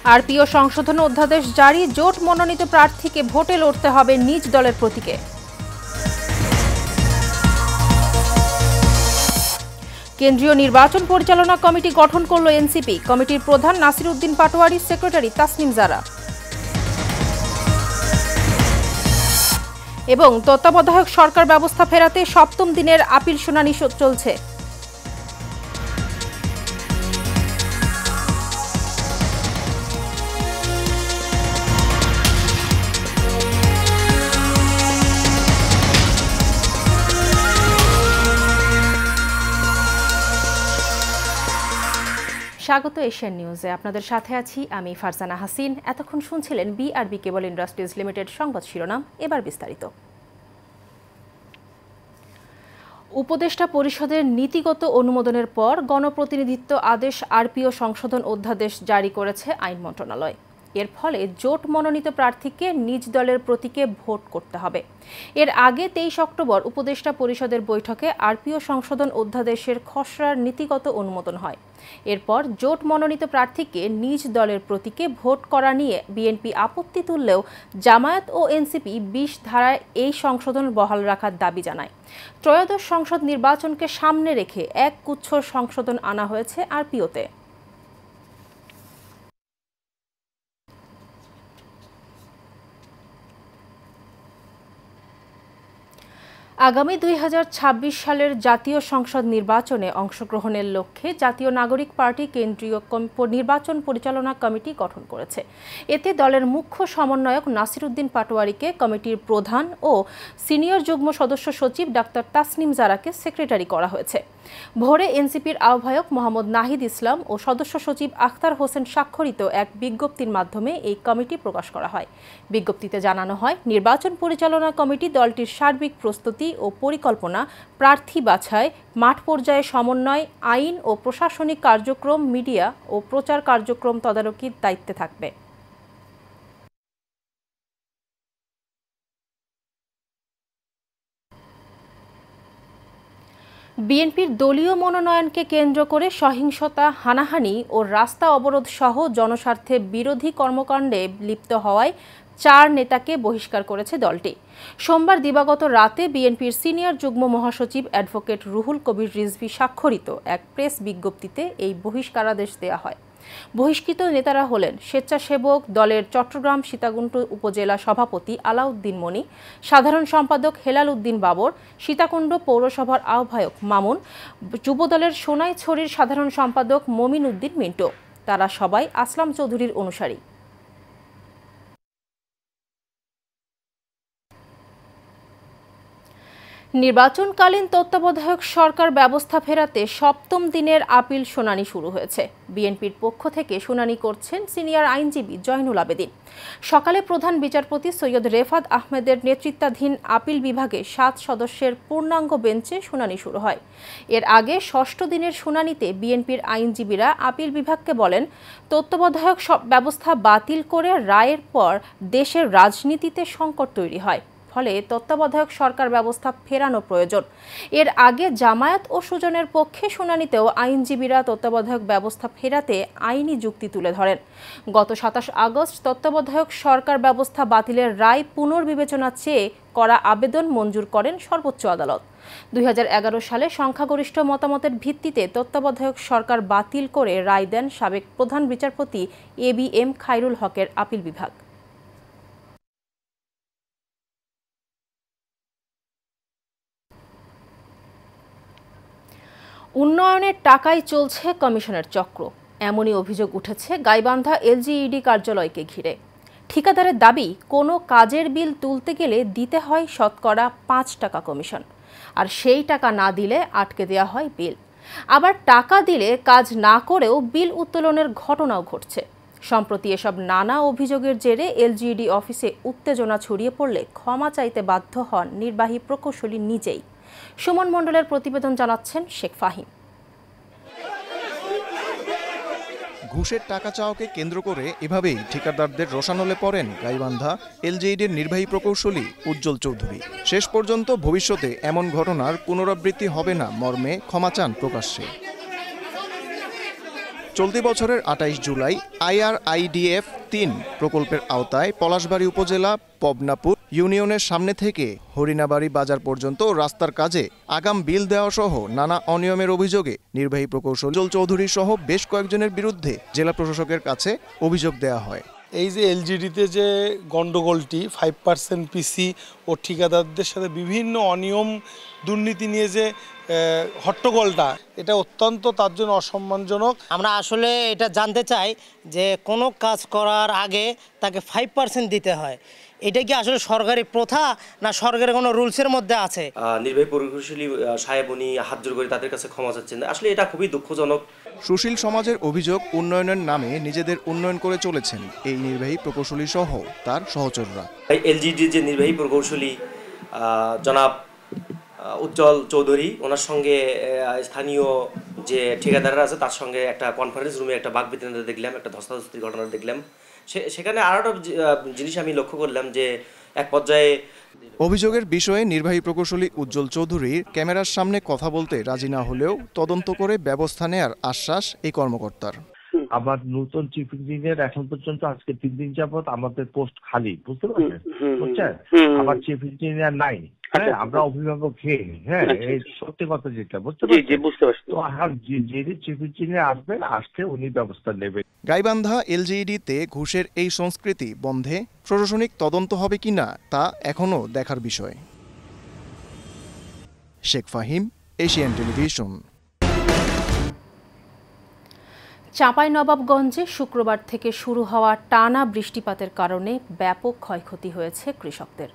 RPO সংশোধন অধ্যাদেশ জারি, জোট মনোনীত প্রার্থীকে ভোটে লড়তে হবে নিজ দলের প্রতীকে। কেন্দ্রীয় নির্বাচন পরিচালনা কমিটি গঠন করল এনসিপি। কমিটির প্রধান নাসির উদ্দিন পাটোয়ারি, সেক্রেটারি তাসনিম জারা। এবং তত্ত্বাবধায়ক সরকার ব্যবস্থা ফেরাতে সপ্তম দিনের আপিল শুনানি চলছে। স্বাগত এশিয়ান নিউজে, আপনাদের সাথে আছি আমি ফারজানা হাসিন। এতক্ষণ শুনছিলেন বিআরবি কেবল ইন্ডাস্ট্রিজ লিমিটেড সংবাদ শিরোনাম, এবার বিস্তারিত। উপদেষ্টা পরিষদের নীতিগত অনুমোদনের পর গণপ্রতিনিধিত্ব আদেশ আরপিও সংশোধন অধ্যাদেশ জারি করেছে আইন মন্ত্রণালয়। এর ফলে জোট মনোনীত প্রার্থীকে নিজ দলের প্রতীকে ভোট করতে হবে। এর আগে 23 অক্টোবর উপদেষ্টা পরিষদের বৈঠকে আরপিও সংশোধন অধ্যাদেশের খসড়ার নীতিগত অনুমোদন হয়। এরপর জোট মনোনীত প্রার্থীকে নিজ দলের প্রতীকে ভোট করা নিয়ে বিএনপি আপত্তি তুললেও জামায়াত ও এনসিপি 20 ধারায় এই সংশোধন বহাল রাখার দাবি জানায়। ত্রয়োদশ সংসদ নির্বাচনকে সামনে রেখে এক গুচ্ছ সংশোধন আনা হয়েছে আরপিওতে। আগামী 2026 সালের জাতীয় সংসদ নির্বাচনে অংশগ্রহণের লক্ষ্যে জাতীয় নাগরিক পার্টি কেন্দ্রীয় নির্বাচন পরিচালনা কমিটি গঠন করেছে। এতে দলের মুখ্য সমন্বয়ক নাসির উদ্দিন পাটোয়ারিকে কমিটির প্রধান ও সিনিয়র যুগ্ম সদস্য সচিব ডাক্তার তাসনিম জারাকে সেক্রেটারি করা হয়েছে। ভোরে এনসিপির আহ্বায়ক মোহাম্মদ নাহিদ ইসলাম ও সদস্য সচিব আখতার হোসেন স্বাক্ষরিত এক বিজ্ঞপ্তির মাধ্যমে এই কমিটি প্রকাশ করা হয়। বিজ্ঞপ্তিতে জানানো হয়, নির্বাচন পরিচালনা কমিটি দলটির সার্বিক প্রস্তুতি ও পরিকল্পনা, প্রার্থী বাছাই, মাঠ পর্যায়ে সমন্বয়, আইন ও প্রশাসনিক কার্যক্রম, মিডিয়া ও প্রচার কার্যক্রম তদারকির দায়িত্বে থাকবে। বিএনপির দলীয় মনোনয়নকে কেন্দ্র করে সহিংসতা, হানাহানি ও রাস্তা অবরোধ সহ জনস্বার্থে বিরোধী কর্মকাণ্ডে লিপ্ত হওয়ায় 4 নেতাকে বহিষ্কার করেছে দলটি। সোমবার দিবাগত রাতে বিএনপির সিনিয়র যুগ্ম মহাসচিব অ্যাডভোকেট রুহুল কবির রিজভী স্বাক্ষরিত এক প্রেস বিজ্ঞপ্তিতে এই বহিষ্কারাদেশ দেওয়া হয়। বহিষ্কৃত নেতারা হলেন স্বেচ্ছাসেবক দলের চট্টগ্রাম সীতাকুণ্ড উপজেলা সভাপতি আলাউদ্দিন মনি, সাধারণ সম্পাদক হেলাল উদ্দিন বাবর, সীতাকুণ্ড পৌরসভার আহ্বায়ক মামুন, যুবদলের সোনাইছড়ির সাধারণ সম্পাদক মমিন উদ্দিন মিন্টু। তারা সবাই আসলাম চৌধুরীর অনুসারী। নির্বাচনকালীন তত্ত্বাবধায়ক সরকার ব্যবস্থা ফেরাতে সপ্তম দিনের আপিল শুনানি শুরু হয়েছে। বিএনপির পক্ষ থেকে শুনানি করছেন সিনিয়র আইনজীবী জয়নুল আবেদিন। সকালে প্রধান বিচারপতি সৈয়দ রেফাত আহমেদের নেতৃত্বাধীন আপিল বিভাগে 7 সদস্যের পূর্ণাঙ্গ বেঞ্চে শুনানি শুরু হয়। এর আগে 6ষ্ঠ দিনের শুনানিতে বিএনপির আইনজীবীরা আপিল বিভাগকে বলেন, তত্ত্বাবধায়ক ব্যবস্থা বাতিল করে রায়ের পর দেশের রাজনীতিতে সংকট তৈরি হয়, ফলে তত্ত্বাবধায়ক সরকার ব্যবস্থা ফেরানো প্রয়োজন। এর আগে জামায়াত ও সুজনের পক্ষে শুনানিতেও আইনজীবীরা তত্ত্বাবধায়ক ব্যবস্থা ফেরাতে আইনি যুক্তি তুলে ধরেন। গত 27 আগস্ট তত্ত্বাবধায়ক সরকার ব্যবস্থা বাতিলের রায় পুনর্বিবেচনা চেয়ে করা আবেদন মঞ্জুর করেন সর্বোচ্চ আদালত। 2011 সালে সংখ্যাগরিষ্ঠ মতামতের ভিত্তিতে তত্ত্বাবধায়ক সরকার বাতিল করে রায় দেন সাবেক প্রধান বিচারপতি ABM খায়রুল হকের আপিল বিভাগ। উন্নয়নের টাকায় চলছে কমিশনের চক্র, এমনই অভিযোগ উঠেছে গাইবান্ধা LGED কার্যালয়কে ঘিরে। ঠিকাদারের দাবি, কোনো কাজের বিল তুলতে গেলে দিতে হয় শতকরা 5 টাকা কমিশন, আর সেই টাকা না দিলে আটকে দেওয়া হয় বিল। আবার টাকা দিলে কাজ না করেও বিল উত্তোলনের ঘটনাও ঘটছে। সম্প্রতি এসব নানা অভিযোগের জেরে LGED অফিসে উত্তেজনা ছড়িয়ে পড়লে ক্ষমা চাইতে বাধ্য হন নির্বাহী প্রকৌশলী নিজেই। সুমন মণ্ডলের প্রতিবেদন জানাচ্ছেন শেখ ফাহিম। ঘুষের টাকা চাওয়াকে কেন্দ্র করে এভাবেই ঠিকাদারদের রোষানলে পড়েন গাইবান্ধা LGEDর নির্বাহী প্রকৌশলী উজ্জ্বল চৌধুরী। শেষ পর্যন্ত ভবিষ্যতে এমন ঘটনার পুনরাবৃত্তি হবে না মর্মে ক্ষমা চান প্রকাশ্যে। চলতি বছরের ২৮ জুলাই IRIDF ৩ প্রকল্পের আওতায় পলাশবাড়ী উপজেলা পবনাপুর ইউনিয়নের সামনে থেকে হরিণাবাড়ি বাজার পর্যন্ত রাস্তার কাজে আগাম বিল দেওয়া সহ নানা অনিয়মের অভিযোগে নির্বাহী প্রকৌশলী উজ্জ্বল চৌধুরী সহ বেশ কয়েকজনের বিরুদ্ধে জেলা প্রশাসকের কাছে অভিযোগ দেওয়া হয়। এই যে এলজিডিতে যে গন্ডগোলটি 5% পিসি ও ঠিকাদারদের সাথে বিভিন্ন অনিয়ম দুর্নীতি নিয়ে যে হট্টগোলটা, এটা অত্যন্ত তার জন্য অসম্মানজনক। আমরা আসলে এটা জানতে চাই যে কোনো কাজ করার আগে তাকে 5% দিতে হয়, এটা কি আসলে সরকারি প্রথা না সরকারের কোনো রুলসের মধ্যে আছে? নির্বাহী প্রকৌশলী সাহেব উনি হাত জোর করে তাদের কাছে ক্ষমা চাচ্ছেন, আসলে এটা খুবই দুঃখজনক। সুশীল সমাজের অভিযোগ, উন্নয়নের নামে নিজেদের উন্নয়ন করে চলেছেন এই নির্বাহী প্রকৌশলী সহ তার সহচররা। এলজিডির যে নির্বাহী প্রকৌশলী জনাব উজ্জ্বল চৌধুরী, ওনার সঙ্গে স্থানীয় যে ঠিকাদাররা আছে তার সঙ্গে একটা কনফারেন্স রুমে একটা বাকবিতণ্ডা দেখলাম, একটা ধস্তাধস্তির ঘটনা দেখলাম। সেখানে আরও একটা জিনিস আমি লক্ষ্য করলাম যে এক পর্যায়ে অভিযোগের বিষয়ে নির্বাহী প্রকৌশলী উজ্জ্বল চৌধুরীর ক্যামেরার সামনে কথা বলতে রাজি না হলেও তদন্ত করে ব্যবস্থা নেয়ার আশ্বাস এই কর্মকর্তার। আবার নতুন চিফ ইঞ্জিনিয়ার এখন পর্যন্ত আজকে 3 দিন যাবত আমাদের পোস্ট খালি, বুঝতে পারছেন? বুঝছেন, আবার চিফ ইঞ্জিনিয়ার নাই। হ্যাঁ, আমরা অভিভাবক হ্যাঁ, এই সত্যি কথা যেটা বুঝতে পারছি। তো আর যিনি চিফ ইঞ্জিনিয়ার আসবেন, আসতে উনি ব্যবস্থা নেবেন। গাইবান্ধা এলজিইডিতে ঘুষের এই সংস্কৃতি বন্ধে প্রশাসনিক তদন্ত হবে কিনা তা এখনও দেখার বিষয়। Sheikh Fahim, Asian television. চাঁপাইনবাবগঞ্জে শুক্রবার থেকে শুরু হওয়া টানা বৃষ্টিপাতের কারণে ব্যাপক ক্ষয়ক্ষতি হয়েছে কৃষকদের।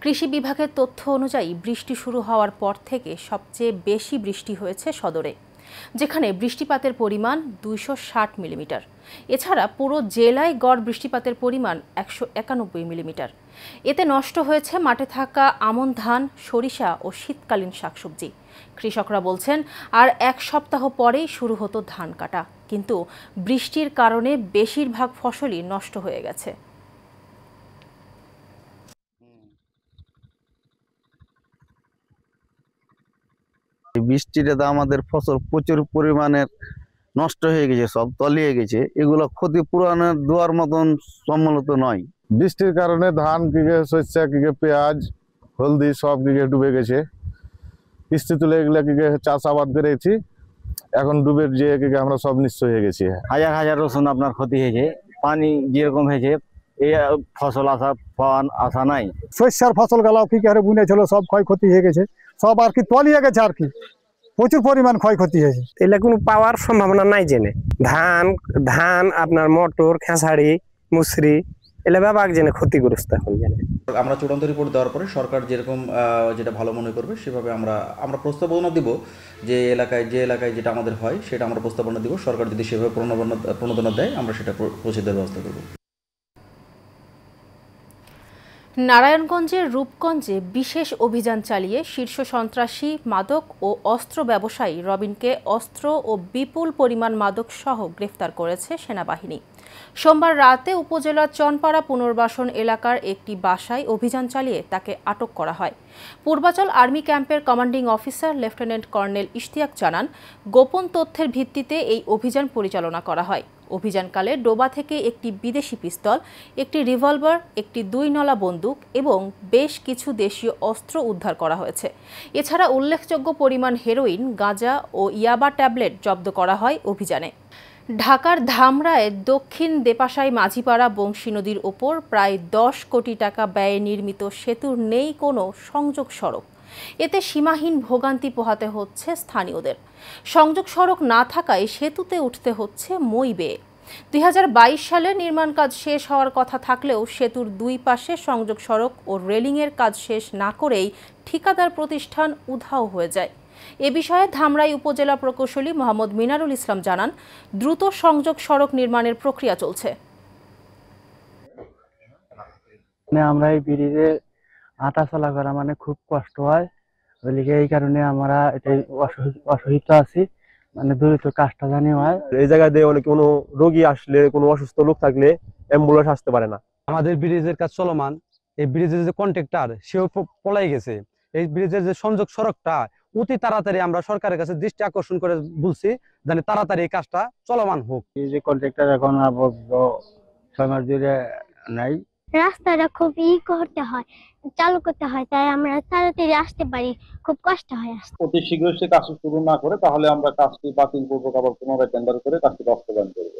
কৃষি বিভাগের তথ্য অনুযায়ী বৃষ্টি শুরু হওয়ার পর থেকে সবচেয়ে বেশি বৃষ্টি হয়েছে সদরে, যেখানে বৃষ্টিপাতের পরিমাণ 260 মিলিমিটার। এছাড়া পুরো জেলায় গড় বৃষ্টিপাতের পরিমাণ 191 মিলিমিটার। এতে নষ্ট হয়েছে মাঠে থাকা আমন ধান, সরিষা ও শীতকালীন শাকসবজি। কৃষকরা বলছেন আর 1 সপ্তাহ পরেই শুরু হতো ধান কাটা, কিন্তু বৃষ্টির কারণে বেশিরভাগ ফসলই নষ্ট হয়ে গেছে। বৃষ্টিতে আমাদের ফসল প্রচুর পরিমাণের নষ্ট হয়ে গেছে, সব তলিয়ে গেছে। এগুলো ক্ষতিপূরণের দেওয়ার মতন সম্মিলিত নয়। বৃষ্টির কারণে ধান কিকে, শস্য কিকে, পেঁয়াজ, হলদি সব কিকে ডুবে গেছে। কিস্তি তুলে এগুলো কিকে চাষাবাদ করেছি, এখন ডুবে যে কিকে আমরা সব নিঃস্ব হয়ে গেছি। হাজার হাজার রসুন আপনার ক্ষতি হয়েছে। পানি যেরকম হয়েছে এই ফসল আসা নাই। শস্যের ফসল গালাও কি হারে বুনেছিল, সব ক্ষয়ক্ষতি হয়ে গেছে, সব আর কি তলিয়ে গেছে, আর কি প্রচুর পরিমাণ ক্ষয়ক্ষতি হয়েছে। এগুলা কোনো পাওয়ার সম্ভাবনা নাই। জেনে ধান আপনার মটর, খেসারি, মুসরি এগুলা ব্যাপক জেনে ক্ষতিগ্রস্ত এখন জেনে। আমরা চূড়ান্ত রিপোর্ট দেওয়ার পরে সরকার যেরকম যেটা ভালো মনে করবে সেভাবে আমরা প্রস্তাবনা দিব। যে এলাকায় যেটা আমাদের হয় সেটা আমরা প্রস্তাবনা দিব। সরকার যদি সেভাবে প্রণোদনা দেয় আমরা সেটা পৌঁছে দেওয়ার ব্যবস্থা করব। নারায়ণগঞ্জের রূপগঞ্জে বিশেষ অভিযান চালিয়ে শীর্ষ সন্ত্রাসী, মাদক ও অস্ত্র ব্যবসায়ী রবিনকে অস্ত্র ও বিপুল পরিমাণ মাদক সহ গ্রেফতার করেছে সেনাবাহিনী। সোমবার রাতে উপজেলার চনপাড়া পুনর্বাসন এলাকার একটি বাসায় অভিযান চালিয়ে তাকে আটক করা হয়। পূর্বাচল আর্মি ক্যাম্পের commanding officer lieutenant colonel Ishtiaq জানান, গোপন তথ্যের ভিত্তিতে এই অভিযান পরিচালনা করা হয়। অভিযানকালে ডোবা থেকে একটি বিদেশি পিস্তল, একটি রিভলভার, একটি 2 নলা বন্দুক এবং বেশ কিছু দেশীয় অস্ত্র উদ্ধার করা হয়েছে। এছাড়া উল্লেখযোগ্য পরিমাণ হেরোইন, গাঁজা ও ইয়াবা ট্যাবলেট জব্দ করা হয় অভিযানে। ঢাকার ধামরায় দক্ষিণ দেপাশাই মাঝিপাড়া বংশী নদীর ওপর প্রায় 10 কোটি টাকা ব্যয়ে নির্মিত সেতুর নেই কোনো সংযোগ সড়ক। এতে সীমাহীন ভোগান্তি পোহাতে হচ্ছে স্থানীয়দের। সংযোগ সড়ক না থাকায় সেতুতে উঠতে হচ্ছে মই বেয়ে। 2022 সালে নির্মাণ কাজ শেষ হওয়ার কথা থাকলেও সেতুর 2 পাশে সংযোগ সড়ক ও রেলিংয়ের কাজ শেষ না করেই ঠিকাদার প্রতিষ্ঠান উধাও হয়ে যায়। এ বিষয়ে ধামরাই উপজেলা প্রকৌশলী মোহাম্মদ মিনারুল ইসলাম জানান, দ্রুত সংযোগ সড়ক নির্মাণের প্রক্রিয়া চলছে। আমরা এই ব্রিজে হাঁটা চলা করা মানে খুব কষ্ট হয়, এই কারণে আমরা এটাই অসুবিধা আছি, মানে দ্রুত কাজটা জানি হয়। এই জায়গায় দিয়ে কোনো রোগী আসলে, কোনো অসুস্থ লোক থাকলে অ্যাম্বুলেন্স আসতে পারে না। আমাদের ব্রিজের কাজ চলমান, এই ব্রিজের যে কন্ট্রাক্টর সেও পলাই গেছে। এই ব্রিজের যে সংযোগ সড়কটা অতি তাড়াতাড়ি আমরা সরকারের কাছে দৃষ্টি আকর্ষণ করে বলছি যেন তাড়াতাড়ি এই কাজটা চলমান হোক। এই যে কন্ট্রাক্টর এখন 6 মাস ধরে নাই, রাস্তাটা খুব করতে হয়, চালু করতে হয়, তাই আমরা তাড়াতাড়ি আসতে পারি, খুব কষ্ট হয় আসতে। অতি শীঘ্রই সে কাজ শুরু না করে তাহলে আমরা কাজটি বাতিল করবো, আবার পুনরায় টেন্ডার করে কাজটি বাস্তবায়ন করবো।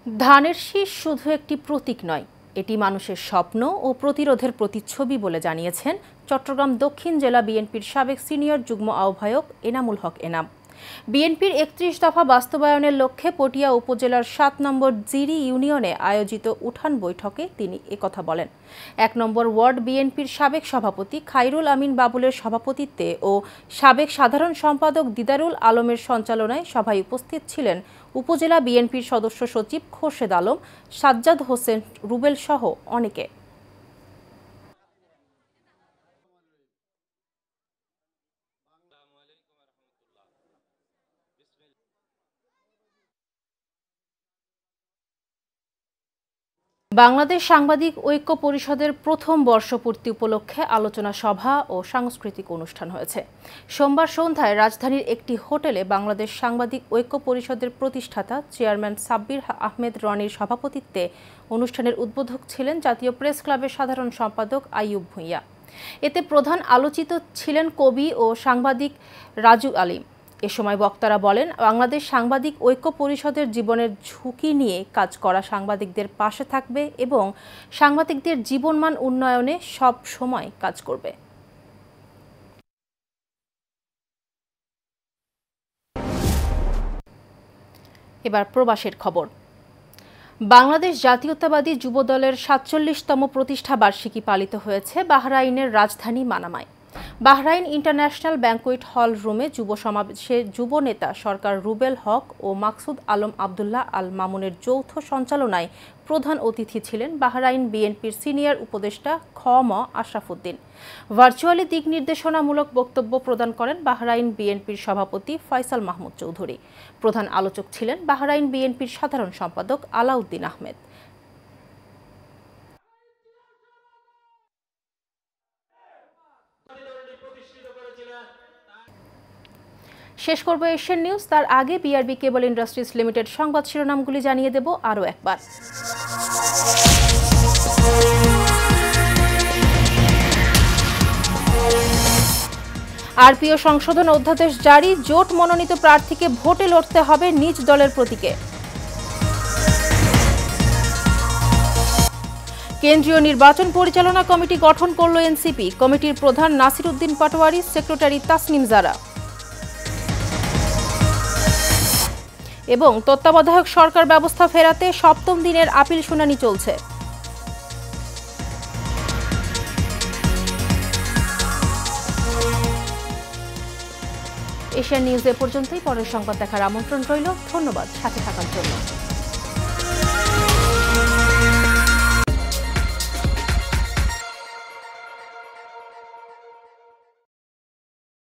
ধানের শীষ শুধু একটি প্রতীক নয়, এটি মানুষের স্বপ্ন ও প্রতিরোধের প্রতিচ্ছবি বলে জানিয়েছেন চট্টগ্রাম দক্ষিণ জেলা বিএনপির সাবেক সিনিয়র যুগ্ম আহ্বায়ক এনামুল হক এনাম। বিএনপির ৩১ দফা বাস্তবায়নের লক্ষ্যে পটিয়া উপজেলার ৭ নম্বর জিরি ইউনিয়নে আয়োজিত উঠান বৈঠকে তিনি একথা বলেন। ১ নম্বর ওয়ার্ড বিএনপির সাবেক সভাপতি খাইরুল আমিন বাবুলের সভাপতিত্বে ও সাবেক সাধারণ সম্পাদক দিদারুল আলমের সঞ্চালনায় সভায় উপস্থিত ছিলেন উপজেলা বিএনপির সদস্য সচিব খোরশেদ আলম, সাজ্জাদ হোসেন রুবেল সহ অনেকে। বাংলাদেশ সাংবাদিক ঐক্য পরিষদের প্রথম বর্ষপূর্তি উপলক্ষে আলোচনা সভা ও সাংস্কৃতিক অনুষ্ঠান হয়েছে। সোমবার সন্ধ্যায় রাজধানীর একটি হোটেলে বাংলাদেশ সাংবাদিক ঐক্য পরিষদের প্রতিষ্ঠাতা চেয়ারম্যান সাব্বির আহমেদ রনির সভাপতিত্বে অনুষ্ঠানের উদ্বোধক ছিলেন জাতীয় প্রেস ক্লাবের সাধারণ সম্পাদক আইয়ুব ভূঁইয়া। এতে প্রধান আলোচিত ছিলেন কবি ও সাংবাদিক রাজু আলীম। এ সময় বক্তারা বলেন, বাংলাদেশ সাংবাদিক ঐক্য পরিষদের জীবনের ঝুঁকি নিয়ে কাজ করা সাংবাদিকদের পাশে থাকবে এবং সাংবাদিকদের জীবনমান উন্নয়নে সব সময় কাজ করবে। এবার প্রবাসের খবর। বাংলাদেশ জাতীয়তাবাদী যুবদলের ৪৭তম প্রতিষ্ঠা বার্ষিকী পালিত হয়েছে বাহরাইনের রাজধানী মানামায়। বাহরাইন ইন্টারন্যাশনাল ব্যাংকুয়েট হল রুমে যুব সমাবেশে যুব নেতা সরকার রুবেল হক ও মাকসুদ আলম আবদুল্লাহ আল মামুনের যৌথ সঞ্চালনায় প্রধান অতিথি ছিলেন বাহরাইন বিএনপির সিনিয়র উপদেষ্টা খ.ম. আশরাফুদ্দিন। ভার্চুয়ালি দিক নির্দেশনামূলক বক্তব্য প্রদান করেন বাহরাইন বিএনপির সভাপতি ফয়সাল মাহমুদ চৌধুরী। প্রধান আলোচক ছিলেন বাহরাইন বিএনপির সাধারণ সম্পাদক আলাউদ্দিন আহমেদ। শেষ করব এশিয়ান নিউজ, তার আগে বিআরবি কেবল ইন্ডাস্ট্রিজ লিমিটেড সংবাদ শিরোনামগুলি জানিয়ে দেব আরও একবার। আরপিও সংশোধন অধ্যাদেশ জারি, জোট মনোনীত প্রার্থীকে ভোটে লড়তে হবে নিজ দলের প্রতীকে। কেন্দ্রীয় নির্বাচন পরিচালনা কমিটি গঠন করল এনসিপি। কমিটির প্রধান নাসির উদ্দিন পাটোয়ারি, সেক্রেটারি তাসনিম জারা। এবং তত্ত্বাবধায়ক সরকার ব্যবস্থা ফেরাতে ৭ম দিনের আপিল শুনানি চলছে। এশিয়ান নিউজ এ পর্যন্তই। পরের সংবাদ দেখার আমন্ত্রণ রইল। ধন্যবাদ সাথে থাকার জন্য।